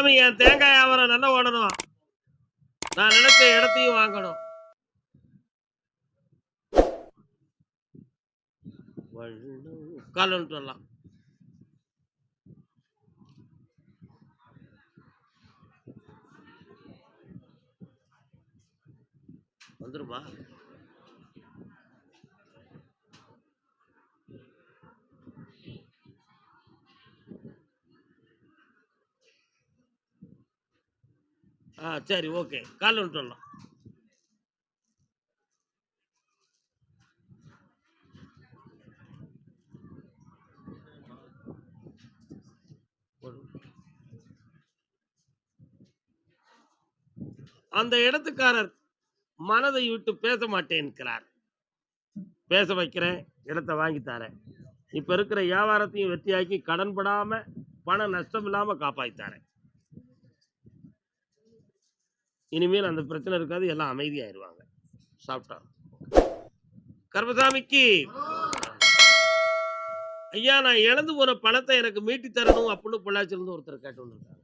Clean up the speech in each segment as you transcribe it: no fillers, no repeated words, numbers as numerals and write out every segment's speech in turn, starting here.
கருப்பசாமி, என் தேங்காய் வியாபாரம் நல்லா ஓடணும். நான் நினைச்ச இடத்தையும் வாங்கணும். உட்கார்ந்து வரலாம். வந்துருமா? சரி, ஓகே. கால் வந்துட்டு வரலாம். அந்த இடத்துக்காரர் மனதை விட்டு பேச மாட்டேன்கிறார். பேச வைக்கிறேன், இடத்தை வாங்கி தரேன். இப்ப இருக்கிற வியாபாரத்தையும் வெற்றியாக்கி கடன் படாம பணம் நஷ்டம் இல்லாம காப்பாத்தாரேன். இனிமேல் அந்த பிரச்சனை இருக்காது, எல்லாம் அமைதியாயிருவாங்க. சாப்பிட்டா கருப்பசாமிக்கு ஐயா, நான் இழந்து போன பணத்தை எனக்கு மீட்டி தரணும் அப்படின்னு பொள்ளாச்சியிலிருந்து ஒருத்தர் கேட்டு வந்திருக்காங்க.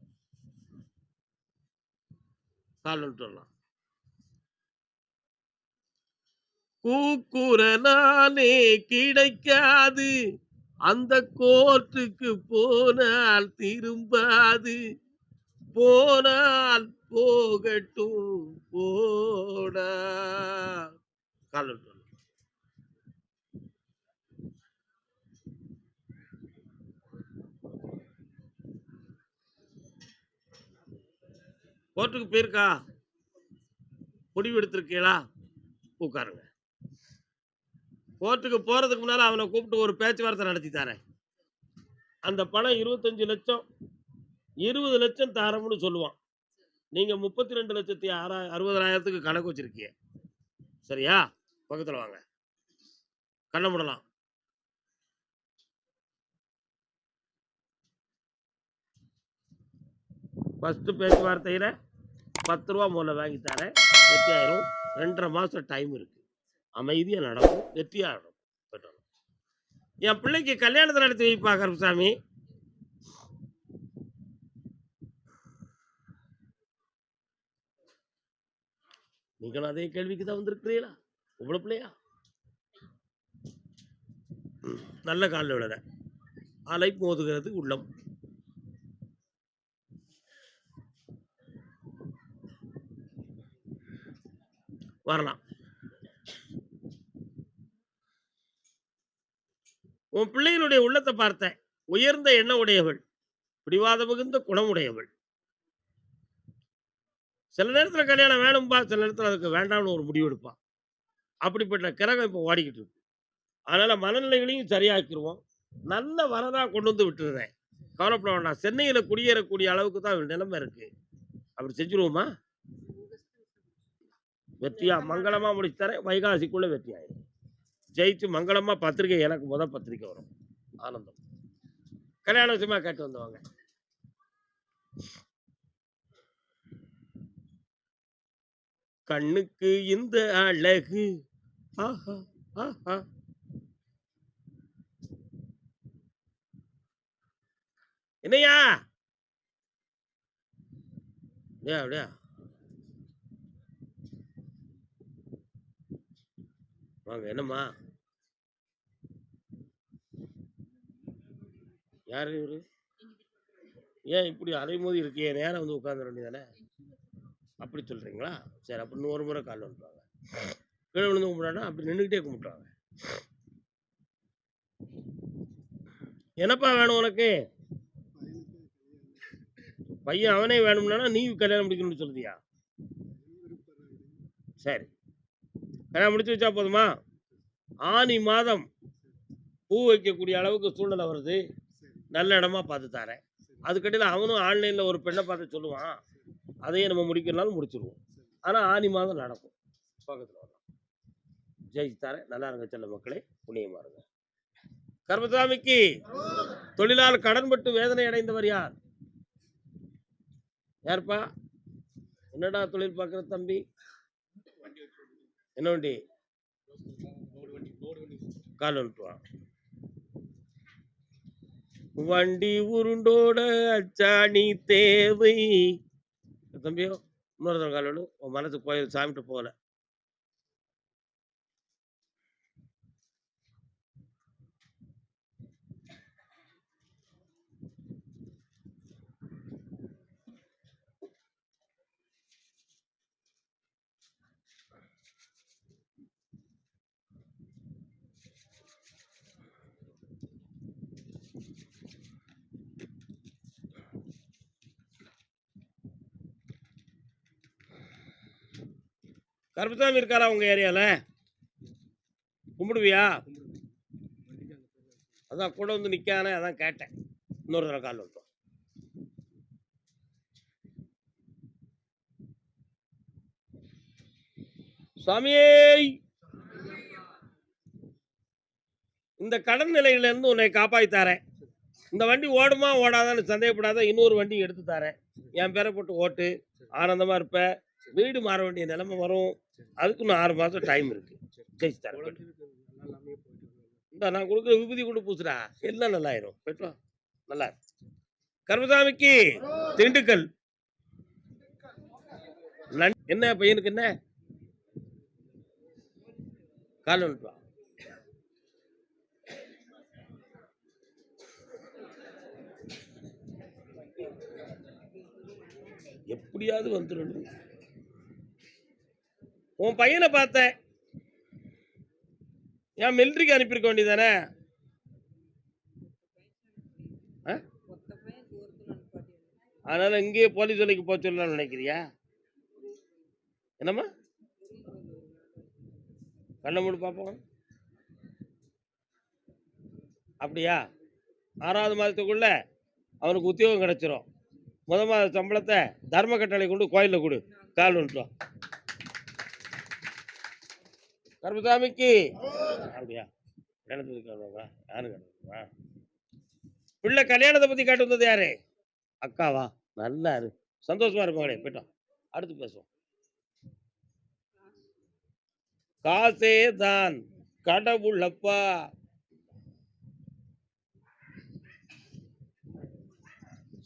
கால் வந்துட்டு வரலாம். கூக்குரனாலே கிடைக்காது, அந்த கோர்ட்டுக்கு போனால் திரும்பாது, போனால் போகட்டும் போடா. கால் வந்துட்டு வரலாம். கோர்ட்டுக்கு போயிருக்கா? முடிவு எடுத்திருக்கீங்களா? உட்காருங்க. கோர்ட்டுக்கு போறதுக்கு முன்னால அவனை கூப்பிட்டு ஒரு பேச்சுவார்த்தை நடத்தி தரேன். அந்த பணம் 25 லட்சம், 20 லட்சம் தாரம்னு சொல்லுவான். நீங்க 32,60,000 கணக்கு வச்சிருக்கீங்க. சரியா? பக்கத்துல வாங்க, கண்ண முடலாம். ஃபர்ஸ்ட் பேச்சுவார்த்தையில 10 ரூபா முதல்ல வாங்கி தரேன், வெற்றியாயிரும். 2.5 மாசம் டைம் இருக்கு, அமைதியா நடக்கும், வெற்றியா நடக்கும். என் பிள்ளைக்கு கல்யாணத்தை நடத்தி வைப்பா கருப்பசாமி. நீங்களும் அதே கேள்விக்கு தான் வந்திருக்கிறீங்களா? உங்களை பிள்ளையா? நல்ல காலில் விழுற அலை மோதுகிறது உள்ளம். வரலாம். உன் பிள்ளைகளுடைய உள்ளத்தை பார்த்தேன். உயர்ந்த எண்ண உடையவள், பிடிவாத மிகுந்த குணமுடையவள். சில நேரத்தில் கல்யாணம் வேணும்பா, சில நேரத்தில் அதுக்கு வேண்டாம்னு ஒரு முடிவு எடுப்பான். அப்படிப்பட்ட கிரகம் இப்போ ஓடிக்கிட்டு இருக்கு. அதனால மனநிலைகளையும் சரியாக்கிடுவோம். நல்ல வரதா கொண்டு வந்து விட்டுருறேன், கவலைப்பட வேண்டாம். சென்னையில குடியேறக்கூடிய அளவுக்கு தான் நிலைமை இருக்கு. அப்படி செஞ்சுருவோமா? வெற்றியா மங்களமா முடிச்சு தரேன். வைகாசிக்குள்ள வெற்றி ஆயிடும். ஜெயிச்சு மங்களமா பத்திரிகை, எனக்கு முதல் பத்திரிகை வரும். ஆனந்தம். கல்யாண விஷயமா கேட்டு வந்தவங்க. கண்ணுக்கு இந்த அழகு, ஆஹா ஆஹா. என்னையா அப்படியா? வாங்க. என்னம்மா? யாரு இவரு? ஏன் இப்படி அலைமோதி இருக்கே? நேரம் வந்து உட்கார்ந்து வேண்டியதானே? அப்படி சொல்றீங்களா? சரி, அப்ப இன்னொரு முறை கால் வந்துட்டாங்க. கீழே விழுந்து கும்பிடானா அப்படி நின்றுக்கிட்டே கும்பிட்டாங்க. என்னப்பா வேணும் உனக்கு? பையன் அவனே வேணும்னா நீ கல்யாணம் முடிக்கணும்னு சொல்லுதியா? சரி, கல்யாணம் முடிச்சு வச்சா போதுமா? ஆனி மாதம் பூ வைக்கக்கூடிய அளவுக்கு சூழ்நிலை வருது. நல்ல இடமா பார்த்து தரேன். அதுக்கடையில் அவனும் ஆன்லைனில் ஒரு பெண்ணை பார்த்து சொல்லுவான், அதையே நம்ம முடிக்கிறனாலும் முடிச்சிருவோம். ஆனால் ஆனி மாதம் நடக்கும். பக்கத்தில் வரலாம். ஜெயிச்சு தரேன். நல்லா இருங்க செல்ல மக்களே, புண்ணியமா இருங்க. கருப்பசாமிக்கு தொழிலால் கடன்பட்டு வேதனை அடைந்தவர் யார்? யாருப்பா? என்னடா தொழில் பார்க்குற தம்பி? என்ன வண்டி? கால் வந்துட்டு வா. வண்டி உருண்டோட அச்சாணி தேவை. தம்பியோ இன்னொரு காலோடு உன் மனசு கோயில் சாமிட்டு போகல. கருப்பசாமி இருக்காரா உங்க ஏரியால? கும்பிடுவியா? அதான் கூட வந்து நிக்கானே, அதான் கேட்டேன். இன்னொரு தடவை கால் விட்டோம். சாமியே, இந்த கடன் நிலையில இருந்து உன்னை காப்பாத்தி இந்த வண்டி ஓடுமா ஓடாதான்னு சந்தேகப்படாத, இன்னொரு வண்டி எடுத்து தரேன். என் பேரை போட்டு ஓட்டு, ஆனந்தமா இருப்ப. வீடு மாற வேண்டிய நிலைமை வரும். அதுக்கு இன்னும் 6 மாசம் டைம் இருக்கு. ஜெயிச்சு தரேன். இந்த நான் கொடுக்குற விபூதி கொண்டு பூசுடா, எல்லாம் நல்லாயிரும். பெற்றோ நல்லா கருமசாமிக்கு திண்டுக்கல். என்ன பையனுக்கு என்ன கால வந்துட்டு வா. எப்படியாவது வந்துடும். உன் பையனை பார்த்தேன், ஏன் மிலிட்ரிக்கு அனுப்பியிருக்க வேண்டியதானே? அதனால இங்கேயே போலீஸ் வேலைக்கு போக சொல்லலாம்னு நினைக்கிறியா? என்னம்மா கண்ண மூடு பார்ப்போம். அப்படியா? 6வது மாதத்துக்குள்ள அவனுக்கு உத்தியோகம் கிடைச்சிரும். முதல் மாத சம்பளத்தை தர்ம கட்டளை கொண்டு கோயிலில் கொடு. கால் வந்துட்டோம் கருப்பசாமிக்கு. அப்படியா? கிணத்துக்கு யாரு கிடக்குமா? பிள்ளை கல்யாணத்தை பத்தி கேட்டு வந்தது யாரு? அக்காவா? நல்லா இரு, சந்தோஷமா இருப்பாங்களே. போயிட்டோம், அடுத்து பேசுவோம். காசே தான் கடவுள் அப்பா.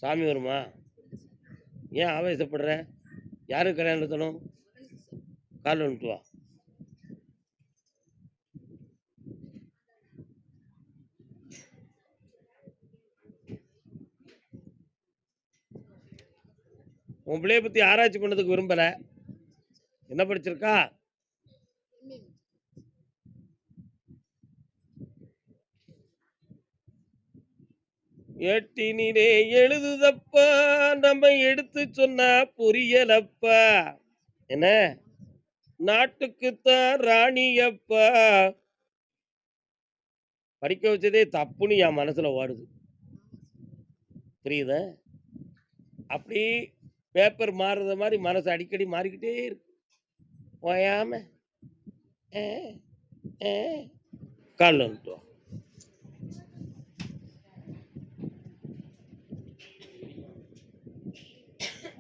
சாமி வருமா? ஏன் ஆவேசப்படுற? யாருக்கு கல்யாணம் நடத்தணும்? கால் வந்துட்டு வா. உன் பிள்ளைய பத்தி ஆராய்ச்சி பண்ணதுக்கு விரும்பல. என்ன படிச்சிருக்கா? எட்டினிலே எழுதுதப்பா, நம்ம எடுத்து சொன்னா புரியலப்பா. என்ன நாட்டுக்குத்தான் ராணியப்பா. படிக்க வச்சதே தப்புன்னு என் மனசுல ஓடுது. புரியுதா? அப்படி பேப்பர் மாறுற மாதிரி மனசு அடிக்கடி மாறிக்கிட்டே இருக்கு. ஓயாம கால் வந்துட்டோம்.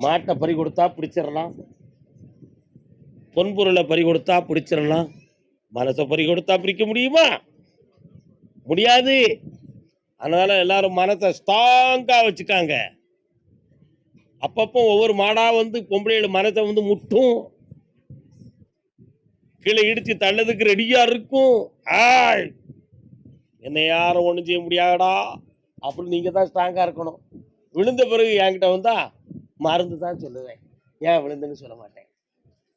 மாட்டை பறி கொடுத்தா பிடிச்சிடலாம், பொன்பொருளை பறி கொடுத்தா பிடிச்சிடலாம், மனசை பறி கொடுத்தா பிடிக்க முடியுமா? முடியாது. அதனால எல்லாரும் மனசை ஸ்ட்ராங்கா வச்சுக்காங்க. அப்பப்போ ஒவ்வொரு மாடா வந்து பொம்பளையோட மனசை வந்து முட்டும், கீழே இடிச்சு தள்ளதுக்கு ரெடியா இருக்கும். என்னை யாரும் ஒண்ணும் செய்ய முடியாதடா அப்படின்னு நீங்க தான் ஸ்ட்ராங்கா இருக்கணும். விழுந்த பிறகு என்கிட்ட வந்தா மருந்து தான் சொல்லுவேன், ஏன் விழுந்துன்னு சொல்ல மாட்டேன்.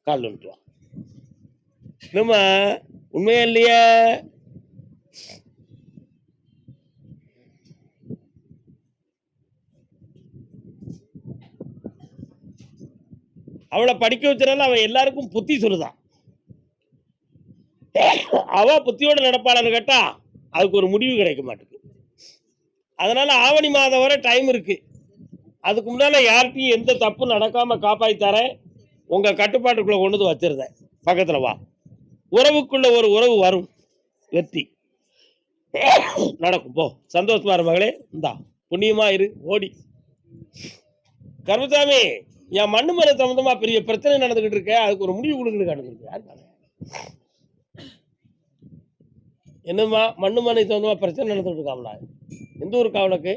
கால் வந்துட்டு வா. நம்ம உண்மையா இல்லையா? அவளை படிக்க வச்சனால அவன் எல்லாருக்கும் புத்தி சொல்லுதான். அவ புத்தியோட நடப்பாளன்னு கேட்டா அதுக்கு ஒரு முடிவு கிடைக்க மாட்டேங்குது. அதனால ஆவணி மாதம் வரை டைம் இருக்கு. அதுக்கு முன்னால யார்கிட்டையும் எந்த தப்பு நடக்காம காப்பாத்தி தரேன். உங்க கட்டுப்பாட்டுக்குள்ள கொண்டு வந்து வச்சிருந்தேன். பக்கத்துல வா. உறவுக்குள்ள ஒரு உறவு வரும், வெற்றி நடக்கும். போ, சந்தோஷமா இரு மகளே. இந்தா புண்ணியமா இரு. ஓடி கருமசாமி, என் மண்ணு மலை சம்பந்தமா பெரிய பிரச்சனை நடந்துகிட்டு இருக்க, அதுக்கு ஒரு முடிவு கொடுக்கணும். காட்டுங்க. என்னம்மா மண்ணு மலை சம்பந்தமா பிரச்சனை நடந்துகிட்டு இருக்காங்களா? எந்த ஊருக்கா உனக்கு?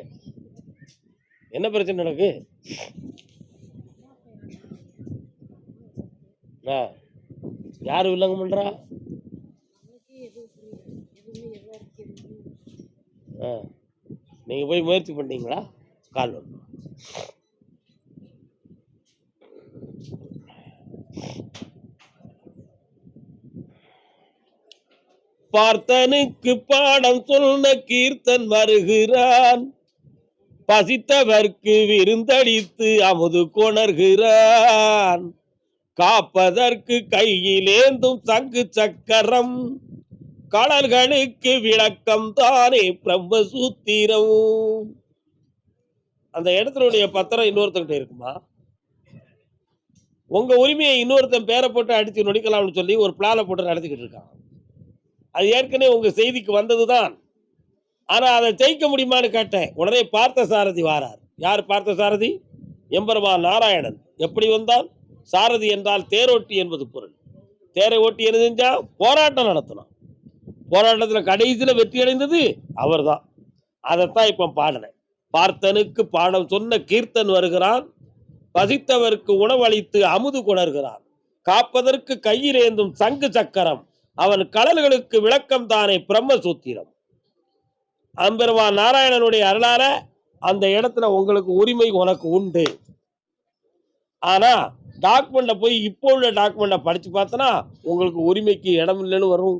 என்ன பிரச்சனை எனக்கு? யாரு வில்லங்க பண்றா? நீங்க போய் முயற்சி பண்ணீங்களா? கால் பார்த்தனுக்கு பாடம் சொன்ன கீர்த்தன் வருகிறான், பசித்தவர்க்கு விருந்தளித்து அமுது கொணர்கிறான், காப்பதற்கு கையிலேந்தும் சங்கு சக்கரம், கடல்களுக்கு விளக்கம் தானே பிரம்மசூத்திரம். அந்த இடத்தினுடைய பத்திரம் இன்னொருத்தங்கிட்ட இருக்குமா? உங்க உரிமையை இன்னொருத்தன் பேரை போட்டு அடிச்சு நொடிக்கலாம்னு சொல்லி ஒரு பிளான போட்டு நடத்திக்கிட்டு இருக்கான். அது ஏற்கனவே உங்க செய்திக்கு வந்ததுதான். ஆனா அதை ஜெயிக்க முடியுமான்னு கேட்டேன். உடனே பார்த்த சாரதி வாரார். யார் பார்த்த சாரதி? எம்பெருமான் நாராயணன். எப்படி வந்தால்? சாரதி என்றால் தேரோட்டி என்பது பொருள். தேரை ஓட்டி என்ன செஞ்சா? போராட்டம் நடத்தணும். போராட்டத்தில் கடைசியில் வெற்றி அடைந்தது அவர் தான். அதைத்தான் இப்ப பாடினேன். பார்த்தனுக்கு பாடம் சொன்ன கீர்த்தன் வருகிறான், பசித்தவருக்கு உணவளித்து அமுது கொணர்கிறான், காப்பதற்கு கையிலேந்தும் சங்கு சக்கரம், அவன் கடல்களுக்கு விளக்கம் தானே பிரம்மசூத்திரம். அம்பெருமான் நாராயணனுடைய அருளால அந்த இடத்துல உங்களுக்கு உரிமை உனக்கு உண்டு. ஆனா டாக்குமெண்ட போய் இப்போ உள்ள டாக்குமெண்ட படிச்சு பார்த்தனா உங்களுக்கு உரிமைக்கு இடம் இல்லைன்னு வரும்.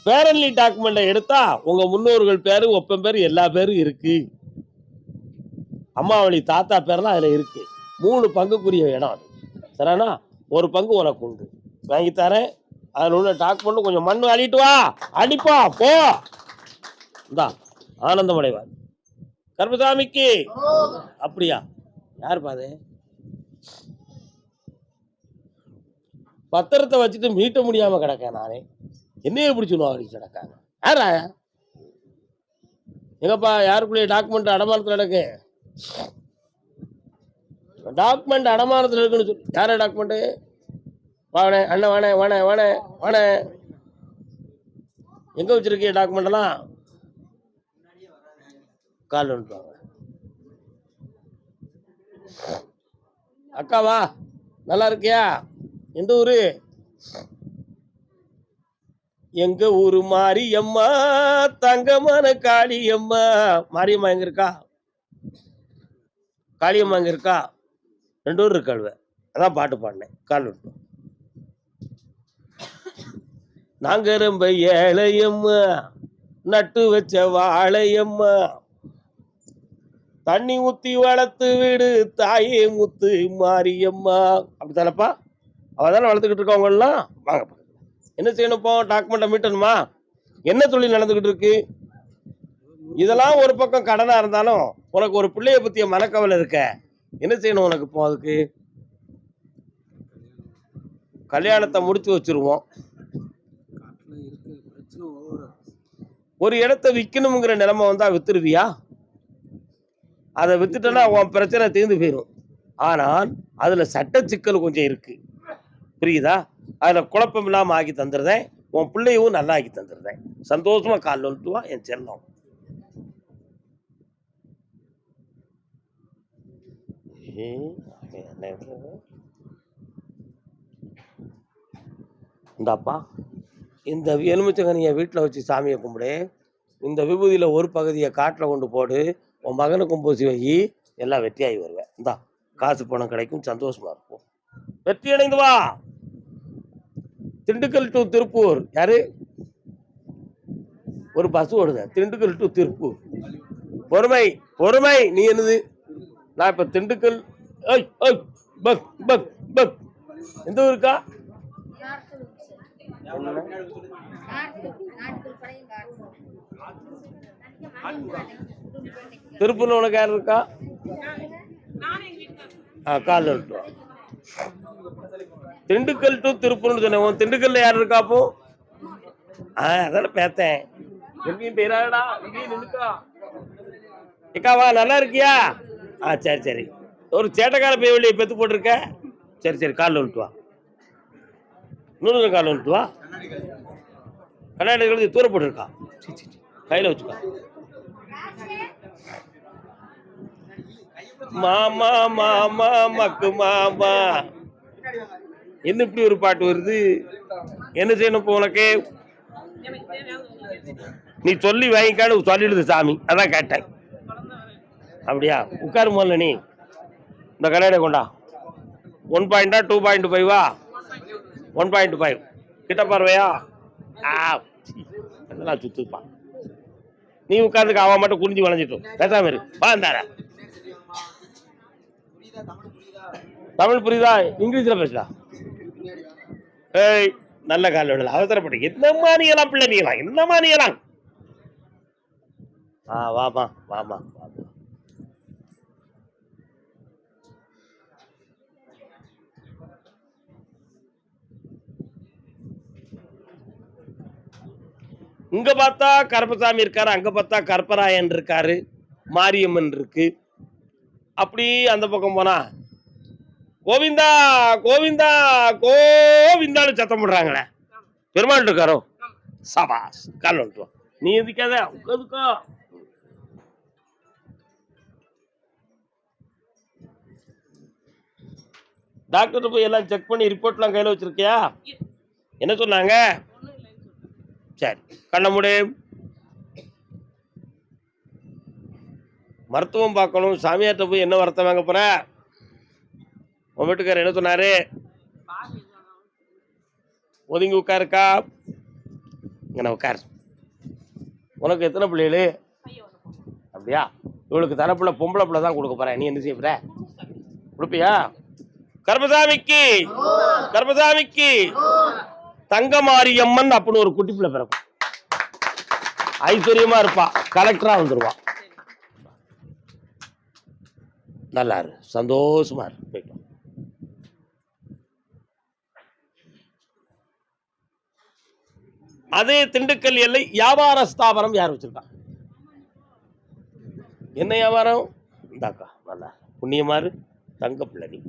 பேரன்லி டாக்குமெண்ட எடுத்தா உங்க முன்னோர்கள் பேரு ஒப்பம் பேரு எல்லா பேரும் இருக்கு. அம்மாவளி தாத்தா பேர்லாம் அதுல இருக்கு. 3 பங்குக்குரிய இடம் அது. சரிண்ணா? 1 பங்கு உனக்கு உண்டு. வாங்கித்தரேன். அதில் உள்ள டாக்குமெண்ட் கொஞ்சம் மண் அள்ளிட்டு வா, அடிப்பா போ. இந்தா ஆனந்தம் அடைவார். கருப்பசாமிக்கு அப்படியா? யார் பாது? பத்திரத்தை வச்சுட்டு மீட்ட முடியாம கிடக்கேன் நானே. என்னையே பிடிச்சுன்னு அப்படி கிடக்காங்க. யாரா? எங்கப்பா யாருக்குள்ளே டாக்குமெண்ட் அடமானத்தில் கிடக்கு? டாக்குமெண்ட் அடமானத்தில் இருக்குன்னு சொல்லி யார டாக்குமெண்ட்? வாணே அண்ணன் வாணே வாணே வாணே வாணே. எங்க வச்சிருக்கீங்க டாக்குமெண்ட் எல்லாம்? கால் வந்துட்டாங்க. அக்காவா நல்லா இருக்கியா? எந்த ஊரு? எங்க ஊரு மாரியம்மா, தங்கமான காளியம்மா. மாரியம்மா எங்க இருக்கா? காளியம்மா எங்க இருக்கா? 2 ஊர் இருக்காளுவ. அதான் பாட்டு பாடினேன். கால் விட்டோம். நாங்க ரொம்ப ஏழையம்மா, நட்டு வச்ச வாழையம்மா, தண்ணி ஊத்தி வளர்த்து வீடு தாயே முத்து மாரியம்மா. அப்படித்தானப்பா? அவதானே வளர்த்துக்கிட்டு இருக்கவங்க எல்லாம். வாங்க, என்ன செய்யணும்ப்போ? டாக்குமெண்ட்டை மீட்டணுமா? என்ன தொழில் நடந்துகிட்டு இருக்கு? இதெல்லாம் ஒரு பக்கம் கடனா இருந்தாலும் உனக்கு ஒரு பிள்ளைய பத்திய மனக்கவலை இருக்க. என்ன செய்யணும் உனக்கு? இப்போ அதுக்கு கல்யாணத்தை முடிச்சு வச்சிருவோம். ஒரு இடத்த விற்கணுங்கிற நிலைமை வந்தா வித்துருவியா? அதை வித்துட்டனா உன் பிரச்சனை தீர்ந்து போயிடும். ஆனால் அதுல சட்ட சிக்கல் கொஞ்சம் இருக்கு, புரியுதா? அதுல குழப்பம் இல்லாம ஆக்கி தந்துடுறேன். உன் பிள்ளையும் நல்லா ஆக்கி தந்துடுறேன். சந்தோஷமா கால் வந்துட்டு வா என் செல்லம். இந்தாப்பா, இந்த எலுமிச்சங்கனியை வீட்டில் வச்சு சாமியை கும்பிடு. இந்த விபூதியில் ஒரு பகுதியை காட்டில் கொண்டு போடு. உன் மகனுக்கும் பூசி வை. எல்லாம் வெற்றியாகி வருவேன். இந்தா காசு பணம் கிடைக்கும், சந்தோஷமா இருக்கும். வெற்றி அடைந்து வா. திண்டுக்கல் டு திருப்பூர். யாரு? ஒரு பஸ் ஓடுத. திண்டுக்கல் டு திருப்பூர். பொறுமை பொறுமை. நீ என்னது? நான் இப்ப திண்டுக்கல். Buck buck buck. எந்த ஊருக்கா? திருப்பூர்ல உனக்கு யார் இருக்கா? கால் விட்டு. திண்டுக்கல் டு திருப்பூர்னு சொன்னேன். திண்டுக்கல்ல யார் இருக்கா? அப்போ அதான பேத்தேன். எங்கேயும் பேராடா, இங்கேயும் நின்னுக்கா. ஏக்காவா நல்லா இருக்கியா? சரி சரி. ஒரு சேட்டக்கார பேவலியை பெத்து போட்டிருக்க. சரி சரி, காலில் விட்டு வா. இன்னொரு காலில் விட்டு வா. கண்ணாடி தூர போட்டிருக்கா. கையில வச்சுக்கோ. மாமா மாமா மக்கு மாமா. என்ன இப்படி ஒரு பாட்டு வருது? என்ன செய்யணும் இப்போ உனக்கு? நீ சொல்லி வாங்கிக்கான்னு சொல்லிடுது சாமி, அதான் கேட்டேன். அப்படியா? உட்காரு முதல்ல. நீ இந்த கடையில கொண்டா. 1 2.5 1.5 கிட்ட பார்வையா? அதெல்லாம் சுத்துப்பான். நீ உட்காந்துக்க, அவன் மட்டும் குனிஞ்சு வளைஞ்சிட்டோம். பேசாம இரு. வாந்தார தமிழ் புரியுதா? இங்கிலீஷ்ல பேசுடா. ஏய், நல்ல கால விடல, அவசரப்பட்டு என்னமா நீங்களாம் பிள்ளை, நீங்களாம் என்னமா நீங்களாம். வாமா வாமா வாமா. இங்க பார்த்தா கருப்பசாமி இருக்காரு, அங்க பார்த்தா கருப்பராயன் இருக்காரு, மாரியம்மன் இருக்கு. அப்படி அந்த பக்கம் போனா கோவிந்தா கோவிந்தா கோவிந்தான்னு சத்தம் போடுறாங்களே, பெருமாள் இருக்காரோ? சபாஸ், கால் வந்துட்டு. நீ எதுக்காத உட்காந்துக்கோ. டாக்டர் போய் எல்லாம் செக் பண்ணி ரிப்போர்ட்லாம் கையில் வச்சிருக்கியா? என்ன சொன்னாங்க? சரி, கண்ண மூடு. மருத்துவம் பார்க்கணும். சாமியார்ட்ட போய் என்ன வருத்தம் வாங்க போற? உன் வீட்டுக்காரர் என்ன சொன்னாரு? ஒதுங்கி உட்காருக்கா. இங்கே உட்காரு. உனக்கு எத்தனை பிள்ளைகளு? அப்படியா? இவளுக்கு தரப்புல பொம்பளை பிள்ளை தான் கொடுக்க போறேன். நீ என்ன செய்ய போற? கொடுப்பியா? கர்மசாமிக்கு கர்மசாமிக்கு தங்கமாரியம்மன் அப்படின்னு ஒரு குட்டி பிள்ளை பிறக்கும். ஐஸ்வர்யமா இருப்பா, கலெக்டரா வந்துருவா. நல்லா இரு, சந்தோஷமா இரு. போயிட்டோம். அதே திண்டுக்கல் எல்லை வியாபார ஸ்தாபனம் யார் வச்சிருக்கா? என்ன வியாபாரம்? இந்தாக்கா, நல்லா புண்ணியமாறு தங்க பிள்ளை. நீ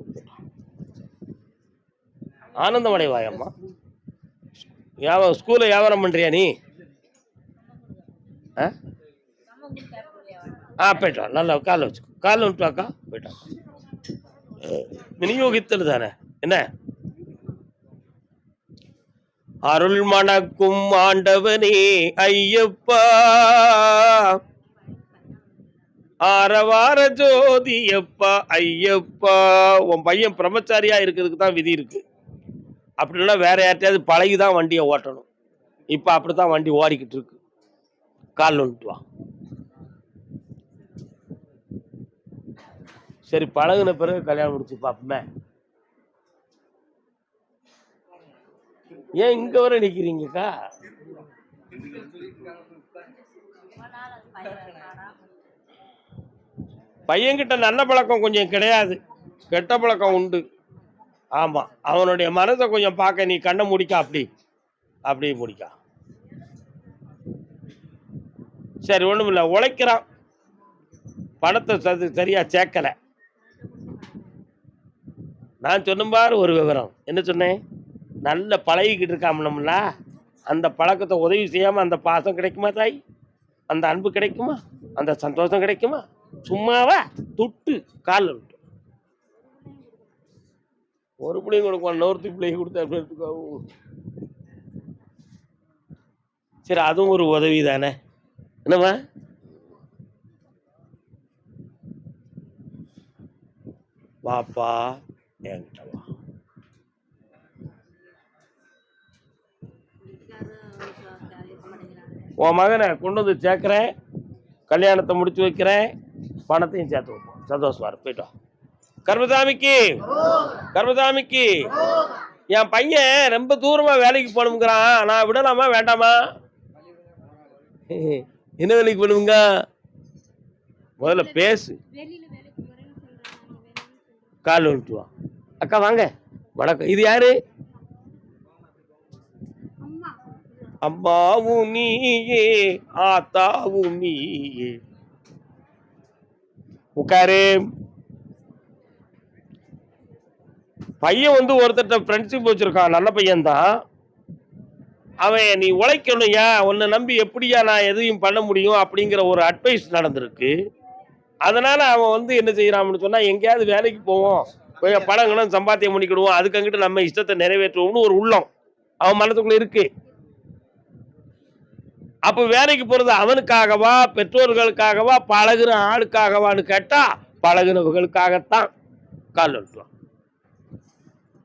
ஆனந்தமடை வாயம்மா. ஸ்கூல்ல வியாபாரம் பண்றியா நீ? போயிட்டான். நல்லா காலில் வச்சுக்கோ. காலில் விட்டுவாக்கா. போயிட்டான். விநியோகித்தல் தானே. என்ன அருள் மணக்கும் ஆண்டவனே ஐயப்பா, ஆரவார ஜோதியப்பா ஐயப்பா. உன் பையன் பிரம்மச்சாரியா இருக்கிறதுக்கு தான் விதி இருக்கு. அப்படி இல்லைன்னா வேற யார்ட்டையாவது பழகிதான் வண்டியை ஓட்டணும். இப்ப அப்படித்தான் வண்டி ஓடிக்கிட்டு இருக்கு. கால் வந்துட்டு வா. சரி, பழகுன பிறகு கல்யாணம் முடிச்சு பாப்போமே. ஏன் இங்க வர நிக்கிறீங்கக்கா? பையன்கிட்ட நல்ல பழக்கம் கொஞ்சம் கிடையாது, கெட்ட பழக்கம் உண்டு. ஆமா, அவனுடைய மனதை கொஞ்சம் பார்க்க நீ கண்ணை முடிக்கா. அப்படி முடிக்கா. சரி, ஒண்ணும் இல்லை, உழைக்கிறான். பணத்தை சரியா சேர்க்கல. நான் சொன்னபாரு ஒரு விவரம். என்ன சொன்னேன்? நல்ல பழகிக்கிட்டு இருக்காமல, அந்த பழக்கத்தை உதவி செய்யாம அந்த பாசம் கிடைக்குமா தாய்? அந்த அன்பு கிடைக்குமா? அந்த சந்தோஷம் கிடைக்குமா? சும்மாவா தொட்டு காலில் விட்டு ஒரு பிள்ளைங்க கொடுக்குவான், நோர்த்தி பிள்ளைங்க கொடுத்தா. சரி, அதுவும் ஒரு உதவி தானே. என்னவா? வாப்பா என்கிட்ட வா. உன் மகனை கொண்டு வந்து சேர்க்கிறேன், கல்யாணத்தை முடிச்சு வைக்கிறேன், பணத்தையும் சேர்த்து வைப்போம். சந்தோஷமா போயிட்டோம். கர்மசாமிக்கு கர்மசாமிக்கு என் பையன் ரொம்ப தூரமா வேலைக்கு போகணுங்கிறான். நான் விடலாமா வேண்டாமா? என்ன வேலைக்கு போகணுங்க? முதல்ல பேசு. கால் வந்துட்டு வா. அக்கா வாங்க. வணக்கம். இது யாரு? அம்மாவும் நீயே ஆத்தாவும் நீயே. உட்காரு. பையன் ஒருத்தட்ட ஃப்ரெண்ட்ஷிப் வச்சிருக்கான். நல்ல பையன் தான். அவன் நீ உழைக்கணும்யா, உன்னை நம்பி எப்படியா நான் எதையும் பண்ண முடியும் அப்படிங்கிற ஒரு அட்வைஸ் நடந்திருக்கு. அதனால அவன் வந்து என்ன செய்யறான்னு சொன்னா, எங்கேயாவது வேலைக்கு போவோம், போய் பணம் கிணம் சம்பாத்தியம் பண்ணிக்கிடுவோம், அதுக்கு அங்கிட்டு நம்ம இஷ்டத்தை நிறைவேற்றுவோம்னு ஒரு உள்ளம் அவன் மனதுக்குள்ள இருக்கு. அப்ப வேலைக்கு போறது அவனுக்காகவா, பெற்றோர்களுக்காகவா, பழகுற ஆளுக்காகவான்னு கேட்டா பழகுனவர்களுக்காகத்தான். கால் வெட்டுவான்.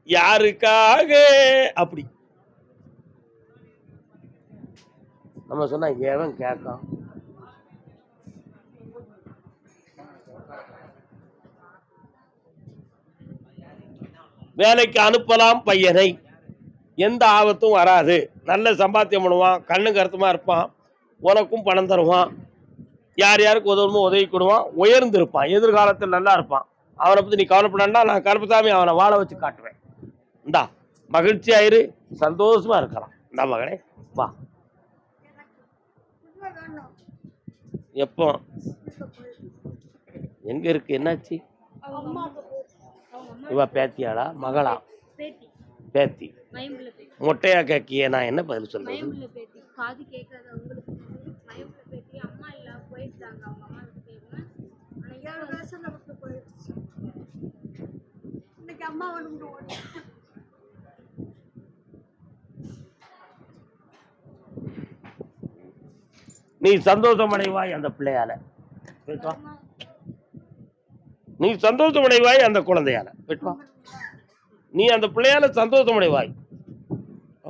யாருக்காக அப்படி நம்ம சொன்னா எவன் கேட்கான்? வேலைக்கு அனுப்பலாம் பையனை, எந்த ஆபத்தும் வராது, நல்ல சம்பாத்தியம் பண்ணுவான், கண்ணு கருத்துமா இருப்பான், உனக்கும் பணம் தருவான், யார் யாருக்கு உதவுமோ உதவி கொடுவான், உயர்ந்திருப்பான், எதிர்காலத்தில் நல்லா இருப்பான். அவனை பத்தி நீ கவலைப்படாண்டா, நான் கருப்பசாமி அவனை வாழ வச்சு காட்டுவேன். இந்தா மகிழ்ச்சி ஆயிரு, சந்தோஷமா இருக்கலாம். இந்த மகனே வா. எப்போ எங்க இருக்கு, என்னாச்சு? இவ பேத்தியாளா மகளா? பேத்தி. மொட்டையா கேக்கிய, நான் என்ன பதில் சொல்றது? நீ சந்தோஷம் அடைவாய் அந்த பிள்ளையால, நீ சந்தோஷம் அடைவாய் அந்த குழந்தையால, நீ அந்த பிள்ளையால சந்தோஷம் அடைவாய்.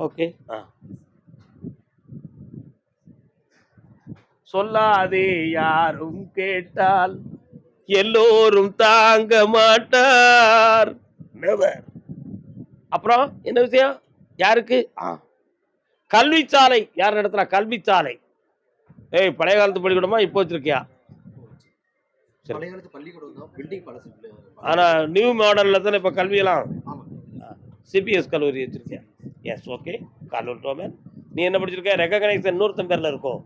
ஓகே. சொல்லாதே யாரும் கேட்டால் எல்லோரும் தாங்க மாட்டார். அப்புறம் என்ன விஷயம்? யாருக்கு? கல்விச்சாலை யார் நடத்துறா? கல்விச்சாலை. ஏய், பழைய காலத்து பள்ளிக்கூடமா இப்போ வச்சிருக்கியா? ஆனா நியூ மாடல்ல தானே இப்ப கல்வியெல்லாம். சிபிஎஸ் கல்லூரி வச்சிருக்கியா? Yes, okay. கால். நீ என்ன படிச்சிருக்க? ரெகக்னைசேஷன் இன்னொருத்தன் பேர்ல இருக்கும்,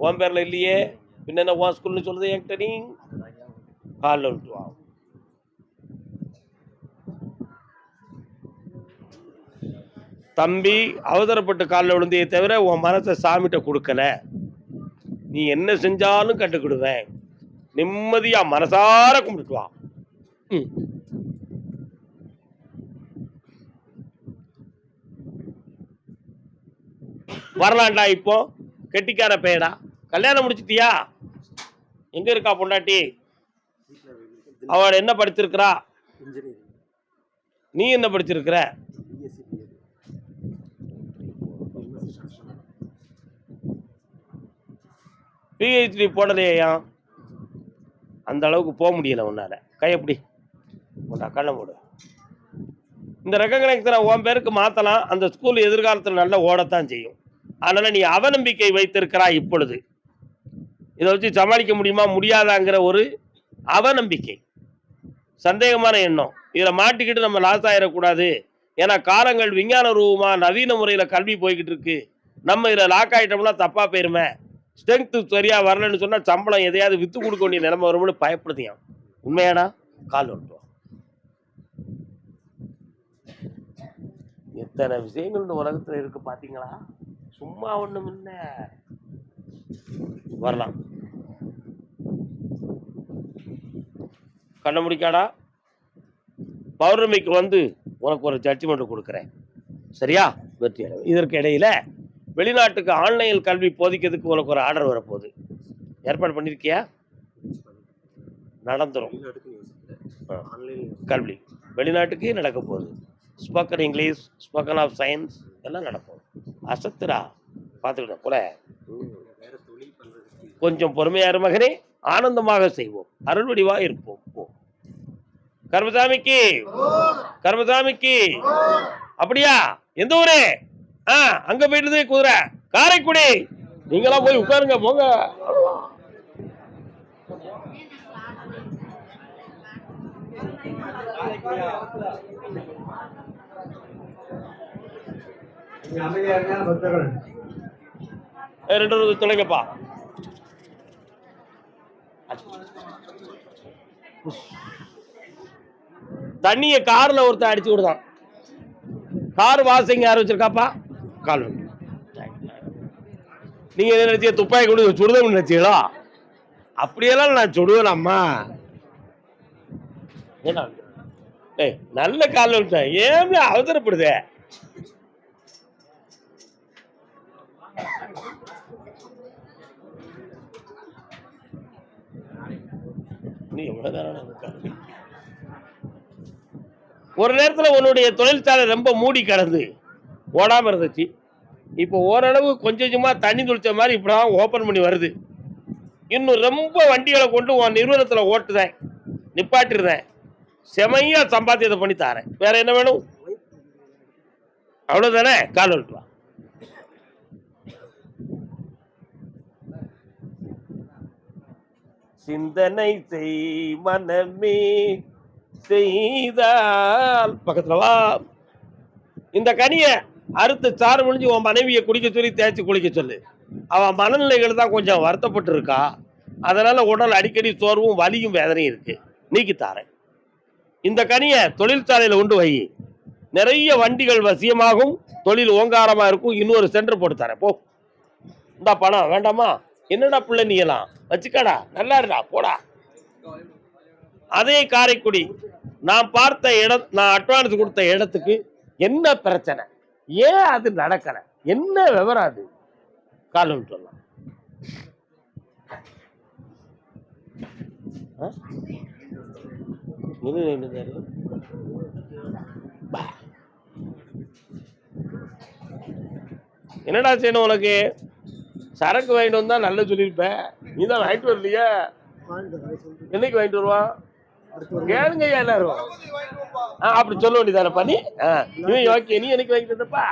உன் பேர்ல இல்லையே. பின்ன என்ன உன் ஸ்கூல்னு சொல்லுது என்கிட்ட? நீ கால் வா. தம்பி, அவசரப்பட்டு காலில் விழுந்தே தவிர உன் மனத்தை சாமிட்ட கொடுக்கல. நீ என்ன செஞ்சாலும் கட்டுக்கிடுவேன். நிம்மதியா மனசார கும்பிட்டு வா. வரலாண்டா. இப்போ கெட்டிக்கார பையடா, கல்யாணம் முடிச்சிட்டியா? எங்க இருக்கா பொண்டாட்டி? அவள் என்ன படிச்சிருக்கிறா? நீ என்ன படிச்சிருக்கிற? பிஹெச்டி போடலையா? அந்த அளவுக்கு போக முடியல உன்னால. கையப்படி கண்ண போடு. இந்த ரெகக்னைசரை உன் பேருக்கு மாத்தலாம். அந்த ஸ்கூல் எதிர்காலத்தில் நல்லா ஓடத்தான் செய்யும். அதனால நீ அவநம்பிக்கை வைத்திருக்கிறாய் இப்பொழுது. இதை வச்சு சமாளிக்க முடியுமா முடியாதாங்கிற ஒரு அவநம்பிக்கை, சந்தேகமான எண்ணம். இதில் மாட்டிக்கிட்டு நம்ம லாஸ் ஆயிடக்கூடாது. ஏன்னா காலங்கள் விஞ்ஞான ரூபமா நவீன முறையில் கல்வி போய்கிட்டு இருக்கு. நம்ம இதில் லாக் ஆகிட்டோம்னா தப்பா போயிருமே, ஸ்ட்ரென்த்து சரியா வரலன்னு சொன்னா சம்பளம் எதையாவது வித்து கொடுக்க வேண்டிய நிலைமை வரும்னு பயப்படுதியான். உண்மையாடா? கால் வந்துட்டோம். எத்தனை விஷயங்கள் இந்த உலகத்துல இருக்கு பாத்தீங்களா? சும்மா ஒண்ணும் இல்ல. வரலாம். கண்ண முடிக்காடா. பௌர்ணமிக்கு வந்து உனக்கு ஒரு ஜட்ஜ்மெண்ட் கொடுக்குறேன், சரியா? வெற்றி அடை. இதற்கு இடையில வெளிநாட்டுக்கு ஆன்லைன் கல்வி போதிக்கிறதுக்கு உனக்கு ஒரு ஆர்டர் வரப்போகுது. ஏற்பாடு பண்ணிருக்கியா? நடந்துடும். கல்வி வெளிநாட்டுக்கு நடக்க போகுது. Spoken English, spoken of science எல்லாம் நடக்கும். அசத்துரா பார்த்துக்கிட்ட போல. கொஞ்சம் பொறுமையாரு மகனே, ஆனந்தமாக செய்வோம், அருள் வடிவா இருப்போம். கர்மசாமிக்கு, கர்மசாமிக்கு. அப்படியா? எந்த ஊரு? அங்க போயிட்டு குதிரை காரைக்குடி. நீங்களா போய் உட்காருங்க, போங்க. ரெண்டு துளைங்கப்பா. தண்ணிய கார்ல ஒருத்தன் அடிச்சு விடுதான். கார் வாசிங்க யார் வச்சிருக்காப்பா? கால் நீங்க என்ன நினைச்சீங்க, துப்பாக்கி கொண்டு சுடுதம் நினைச்சீங்களா? அப்படியெல்லாம் நான் சுடுவேனாம்மா? ஏன்னா நல்ல கால விட்டேன், ஏன் அவசரப்படுதே? நீ ஒரு நேரத்தில் உன்னுடைய தொழிற்சாலை ரொம்ப மூடி கிடந்து ஓடாம இருந்துச்சு. இப்போ ஓரளவு கொஞ்சம் கொஞ்சமா தண்ணி துளிச்ச மாதிரி இப்படிதான் ஓபன் பண்ணி வருது. இன்னும் ரொம்ப வண்டிகளை கொண்டு உன் நிறுவனத்துல ஓட்டுதேன், நிப்பாட்டிருந்தேன், செமையா சம்பாத்தியத்தை பண்ணி தாரேன். வேற என்ன வேணும்? அவ்வளவுதானே? கால் விட்டுவா. சிந்தனை செய் மனமே செய்தால் பக்கத்துல வா. இந்த கனிய அறுத்து சாறு முடிஞ்சு உன் மனைவியை குடிக்க சொல்லி தேய்ச்சி குளிக்க சொல்லு. அவன் மனநிலைகள் தான் கொஞ்சம் வருத்தப்பட்டு இருக்கா, அதனால உடல் அடிக்கடி சோர்வும் வலியும் வேதனையும் இருக்கு, நீக்கித்தாரேன். இந்த கனியை தொழிற்சாலையில் கொண்டு வை, நிறைய வண்டிகள் வசியமாகும், தொழில் ஓங்காரமா இருக்கும். இன்னொரு சென்டர் போட்டு தரேன், போ. இந்த பணம் வேண்டாமா? என்னடா பிள்ளை நீ எல்லாம் வச்சுக்காடா, நல்லா இருடா, போடா. அதே காரைக்குடி நான் பார்த்த இடம், நான் அட்வான்ஸ் கொடுத்த இடத்துக்கு என்ன பிரச்சனை, ஏன் அது நடக்கல, என்ன விவரம், அது காலம் சொல்லலாம். என்னடா செய்யணும் உனக்கு? சரக்கு வாங்கிட்டு வந்தா நல்ல சொல்லியிருப்பேன், நீ தான் வாங்கிட்டு வரலையா? என்னைக்கு வாங்கிட்டு வருவான்? கேளுங்க எல்லாரும். அப்படி சொல்ல வேண்டியதானே பண்ணி. ஓகே, நீ என்னைக்கு வாங்கிட்டு வந்தப்பா?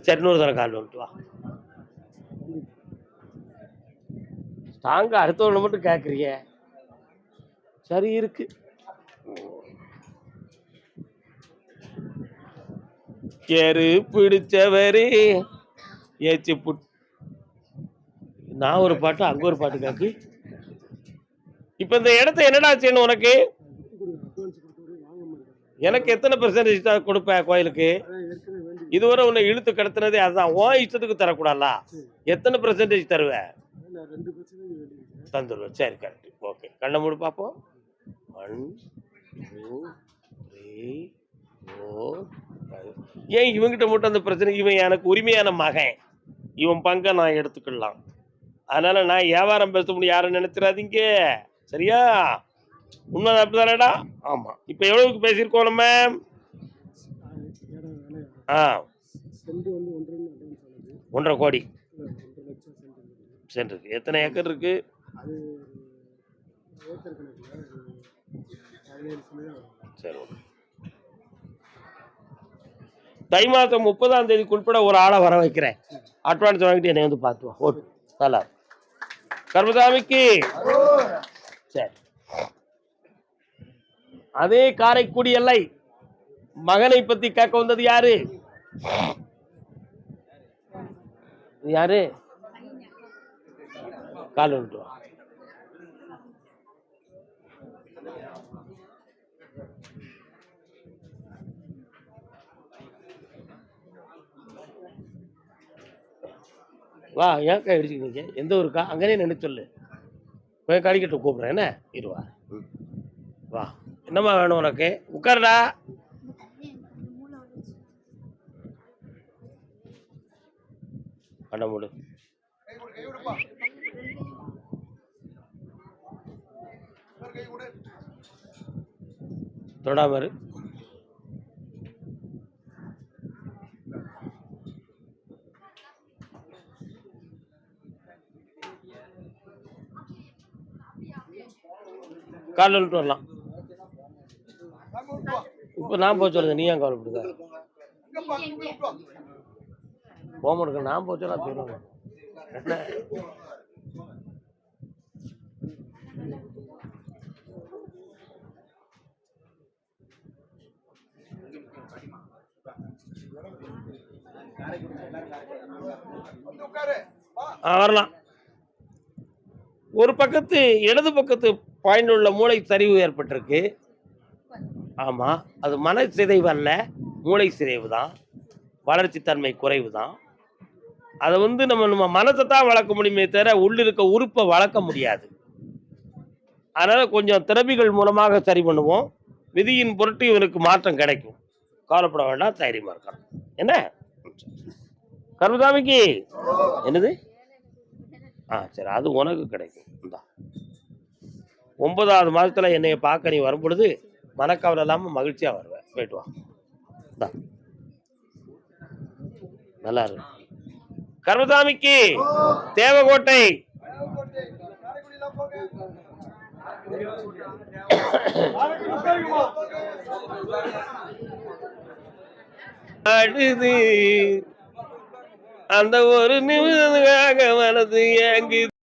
சரி, இன்னொரு தர கால் வந்துட்டு வா. ஸ்ட்ராங்கா அடுத்தவங்களை மட்டும் கேட்குறீங்க, சரி இருக்கு. கேரு பிடிச்சவரே ஏச்சு புட். நான் ஒரு பாட்டு, அங்க ஒரு பாட்டு கேக்கு. இப்ப இந்த இடத்த என்னடா செய்யணும் உனக்கு? எனக்கு எத்தனை பெர்சன்டேஜ் தான் கொடுப்ப கோயிலுக்கு? இதுவரை உன்னை இழுத்து கடத்தினதே அதுதான். உன் இஷ்டத்துக்கு தரக்கூடாதா? எத்தனை பெர்சன்டேஜ் தருவேன்? தந்துடுவேன். சரி, கரெக்ட், ஓகே. கண்ணை மூடு பார்ப்போம். 1 2 3 4 5. ஏன் இவங்கிட்ட மட்டும் அந்த பிரச்சனை? இவன் எனக்கு உரிமையான மகன், இவன் பங்கை நான் எடுத்துக்கலாம். அதனால நான் வியாபாரம் பேச முடியும், யாரும் நினைச்சிடாதீங்க, சரியா? உண்மை அப்படிதானடா? ஆமா. இப்ப எவ்வளவுக்கு பேசியிருக்கோம் நம்ம? $1.5 கோடி சென்ட் இருக்கு. எத்தனை ஏக்கர் இருக்கு? சரி, தை மாதம் 30ஆம் தேதிக்கு உட்பட ஒரு ஆளை வர வைக்கிறேன். அட்வான்ஸ் வாங்கிட்டு என்னை வந்து பார்த்துவா. ஓட்டு நல்லா கர்மசாமிக்கு. சரி, அதே காரைக்குடி எல்லை மகனை பத்தி கேட்க வந்தது யாரு? யாரு? கால் வந்துட்டு வா. வா, ஏன் கை அடிச்சுக்கிங்க? எந்த ஊருக்கா? அங்கனே நினைச்சு சொல்லு, போய் கடிக்கிட்டு கூப்பிட்றேன். என்ன இருவா, வா. என்னம்மா வேணும் உனக்கு? உட்காருடா. பண்ண முடி. தொடாமரு. காலைல விட்டு வரலாம். இப்போ நான் போக சொல்லுங்க, நீ ஏன் கவலைப்படுத? போக முடியும், நான் போக சொல்ல சொல்லுங்க. என்ன வரலாம். ஒரு பக்கத்து இடது பக்கத்து பாயிண்ட் உள்ள மூளை சரிவு ஏற்பட்டிருக்கு. ஆமா, அது மன சிதைவு அல்ல, மூளை சிதைவு தான். வளர்ச்சி தன்மை குறைவு தான். அதை வந்து நம்ம மனசை தான் வளர்க்க முடியுமே தவிர உள்ளிருக்க உறுப்பை வளர்க்க முடியாது. அதனால கொஞ்சம் திறமைகள் மூலமாக சரி பண்ணுவோம். விதியின் பொருட்டு இவனுக்கு மாற்றம் கிடைக்கும். கவலைப்பட வேண்டாம், தைரியமா இருக்கலாம். என்ன கருமசாமிக்கு என்னது? சரி, அது உனக்கு கிடைக்கும். இந்தா 9வது மாதத்துல என்னைய பார்க்க நீ வரும்பொழுது மனக்கவலை இல்லாம மகிழ்ச்சியா வருவேன். போயிட்டு வா. இந்தா நல்லா இருக்கு. கருமசாமிக்கு தேவகோட்டை அடுது அந்த ஒரு நிமிஷத்துக்காக மனது ஏங்குது.